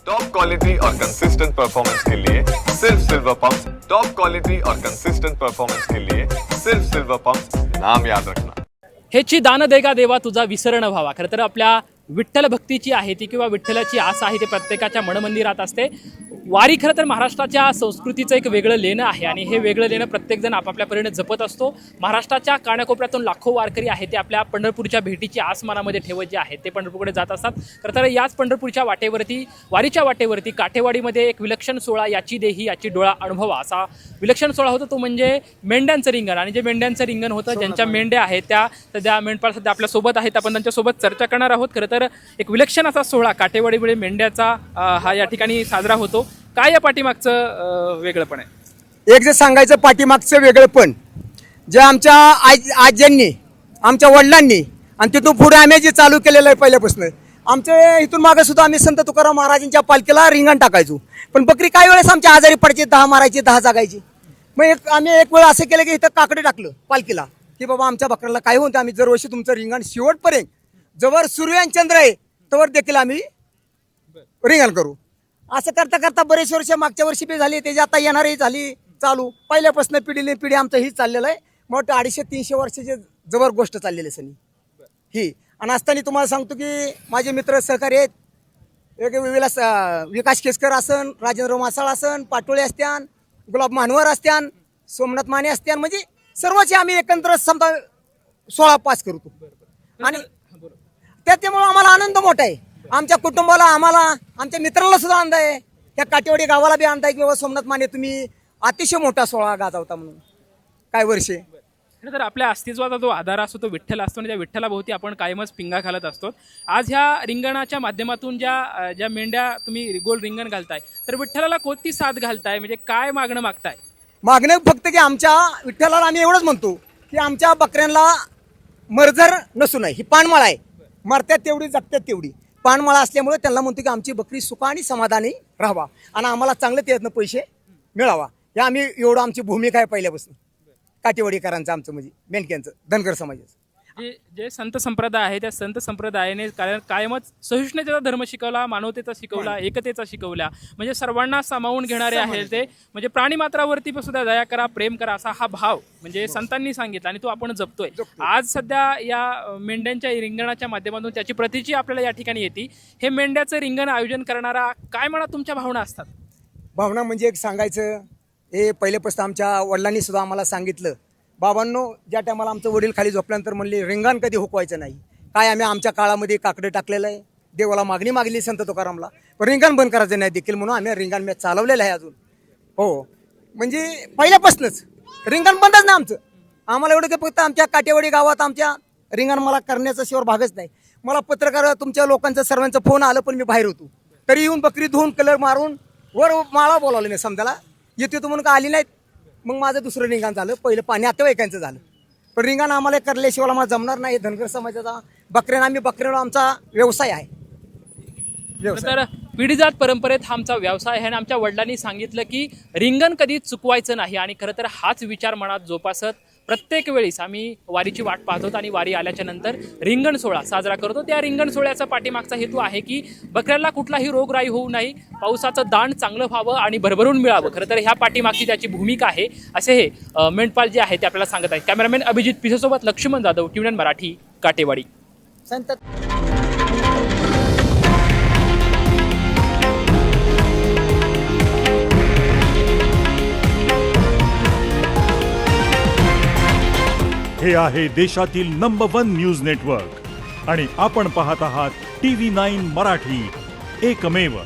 Top quality और consistent performance के लिए सिर्फ सिल्वर पंप। टॉप क्वालिटी और कंसिस्टेंट परफॉर्मेंस के लिए सिर्फ सिल्वर पंप, नाम याद रखना। हेची दान देगा देवा तुझा विसरण व्हावा। खरं तर आपल्या विठ्ठल भक्तीची आहे ती किंवा विठ्ठलाची आस आहे ते प्रत्येकाच्या मनमंदिरात असते। वारी खरं तर महाराष्ट्राच्या संस्कृतीचं एक वेगळं लेणं आहे आणि हे वेगळं लेणं प्रत्येकजण आपापल्या परीने जपत असतो। महाराष्ट्राच्या कानाकोपऱ्यातून लाखो वारकरी आहेत ते आपल्या पंढरपूरच्या भेटीची आस मनामध्ये ठेवत जे आहेत ते पंढरपूरकडे जात असतात। खरं तर याच पंढरपूरच्या वाटेवरती वारीच्या वाटेवरती काठेवाडीमध्ये एक विलक्षण सोहळा याची देही याची डोळा अनुभवा असा विलक्षण सोहळा होता, तो म्हणजे मेंढ्यांचं रिंगण। आणि जे मेंढ्यांचं रिंगण होतं, ज्यांच्या मेंढ्या आहेत त्या सध्या मेंढपाळ सध्या आपल्यासोबत आहेत, आपण त्यांच्यासोबत चर्चा करणार आहोत। खरं तर एक विलक्षण असा सोहळा काठेवाडीमुळे मेंढ्याचा हा या ठिकाणी साजरा होतो। काय या पाठीमागचं वेगळंपण आहे? एक जे सांगायचं पाठीमागचं वेगळंपण, जे आमच्या आज्यांनी आमच्या वडिलांनी आणि तिथून पुढे आम्ही जे चालू केलेलं आहे पहिल्यापासून, आमच्या इथून मागे सुद्धा आम्ही संत तुकाराम महाराजांच्या पालखीला रिंगण टाकायचो। पण बकरी काही वेळेस आमच्या आजारी पडायची, 10 मारायची 10 जागायची। मग आम्ही एक वेळ असं केलं की इथं काकडे टाकलं पालखीला की बाबा आमच्या बकऱ्याला काय होतं, आम्ही दरवर्षी तुमचं रिंगण शेवटपर्यंत जवळ सूर्य आणि चंद्र आहे तवर देखील आम्ही रिंगण करू। असं करता करता बरेच वर्ष मागच्या वर्षी बी झाली, त्याची आता येणारही झाली चालू। पहिल्यापासून पिढीने पिढी आमचं ही चाललेलं आहे। मग 250-300 वर्षाची जवळ गोष्ट चाललेली आहे सनी ही। आणि असताना तुम्हाला सांगतो की माझे मित्र सहकारी आहेत, एक विकास केसकर असन, राजेंद्र मासाळ असन, पाटोळे असत्यान, गुलाब मानवर असत्यान, सोमनाथ माने असत्यान, म्हणजे सर्वचे आम्ही एकत्र समजा 16 पास करतो। आणि त्यामुळे आम्हाला आनंद मोठा आहे, आमच्या कुटुंबाला, आम्हाला, आमच्या मित्राला सुद्धा आनंद आहे, त्या काटेवाडी गावाला बी आनंद आहे की बाबा सोमनाथ माने तुम्ही अतिशय मोठा सोहळा गाजवता म्हणून काय वर्षे। तर आपल्या अस्तित्वाचा जो आधार असतो तो विठ्ठल असतो आणि त्या विठ्ठलाभोवती आपण कायमच पिंगा घालत असतो। आज ह्या रिंगणाच्या माध्यमातून ज्या मेंढ्या तुम्ही गोल रिंगण घालताय, तर विठ्ठलाला कोणती साथ घालताय, म्हणजे काय मागणं मागताय? मागणं फक्त की आमच्या विठ्ठलाला आम्ही एवढंच म्हणतो की आमच्या बकऱ्यांना मर्जर नसू नये, ही पानमाळ आहे, मरत्यात तेवढी जगत्यात तेवढी पानमाळा असल्यामुळे त्यांना म्हणतो की आमची बकरी सुखा आणि समाधानी राहावा आणि आम्हाला चांगले त्यातनं पैसे मिळावा। या आम्ही एवढं आमची भूमिका आहे पहिल्यापासून काटेवाडीकरांचं, आमचं म्हणजे मेंढक्यांचं धनगर समाजाचं। जे संत संप्रदाय आहे त्या संत संप्रदायाने कायमच सहिष्णुतेचा धर्म शिकवला, मानवतेचा शिकवला, एकतेचा शिकवला, म्हणजे सर्वांना सामावून घेणारे आहे ते, म्हणजे प्राणीमात्रावरती सुद्धा दया करा, प्रेम करा असा हा भाव म्हणजे संतांनी सांगितला आणि तो आपण जपतोय। आज सध्या या मेंढ्यांच्या रिंगणाच्या माध्यमातून त्याची प्रतीची आपल्याला या ठिकाणी येते। हे मेंढ्याचं रिंगण आयोजन करणारा काय म्हणा तुमच्या भावना असतात? भावना म्हणजे एक सांगायचं, हे पहिल्यापासून आमच्या वडिलांनी सुद्धा आम्हाला सांगितलं, बाबांनो ज्या टायमाला आमचं वडील खाली झोपल्यानंतर म्हणले रिंगण कधी हुकवायचं नाही। काय आम्ही आमच्या काळामध्ये काकडे टाकलेलं आहे, देवाला मागणी मागली संत तुकारामला, पण रिंगण बंद करायचं नाही देखील म्हणून आम्ही रिंगण मॅच चालवलेलं आहे अजून। हो, म्हणजे पहिल्यापासूनच रिंगण बंदच नाही आमचं। आम्हाला एवढं की फक्त आमच्या काटेवाडी गावात आमच्या रिंगण मला करण्याचा शिवर भागच नाही। मला पत्रकार तुमच्या लोकांचा सर्वांचा फोन आलं, पण मी बाहेर होतो, तरी येऊन बकरी धुवून कलर मारून वर माळा बोलावलं नाही, समजायला येते तो म्हणून का आली नाहीत। मग माझं दुसरं रिंगण झालं, पहिलं नातेवाईकांचं झालं, पण रिंगण आम्हाला करल्याशिवाय आम्हाला जमणार नाही। धनगर समाजाचा बकऱ्याला आमचा व्यवसाय आहे। तर पिढीजात परंपरेत हा आमचा व्यवसाय आहे आणि आमच्या वडिलांनी सांगितलं की रिंगण कधी चुकवायचं नाही आणि खरं तर हाच विचार मनात जोपासत प्रत्येक वेळेस आम्ही वारीची वाट पाहतो आणि वारी आल्याच्या नंतर रिंगण सोहळा साजरा करतो। त्या रिंगण सोहळ्याचा पाठीमागचा हेतू आहे की बकऱ्याला कुठलाही रोगराई होऊ नये, पावसाचं दाण चांगलं व्हावं आणि भरभरून मिळावं। खरं तर ह्या पाठीमागची त्याची भूमिका आहे असे हे मेंढपाळ जे आहे ते आपल्याला सांगत आहेत। कॅमेरामॅन अभिजित पिसेसोबत लक्ष्मण जाधव, TVN मराठी, काटेवाडी। संत हे आहे देशातील नंबर 1 न्यूज नेटवर्क आणि आपण पाहत आहात TV9 मराठी, एकमेव।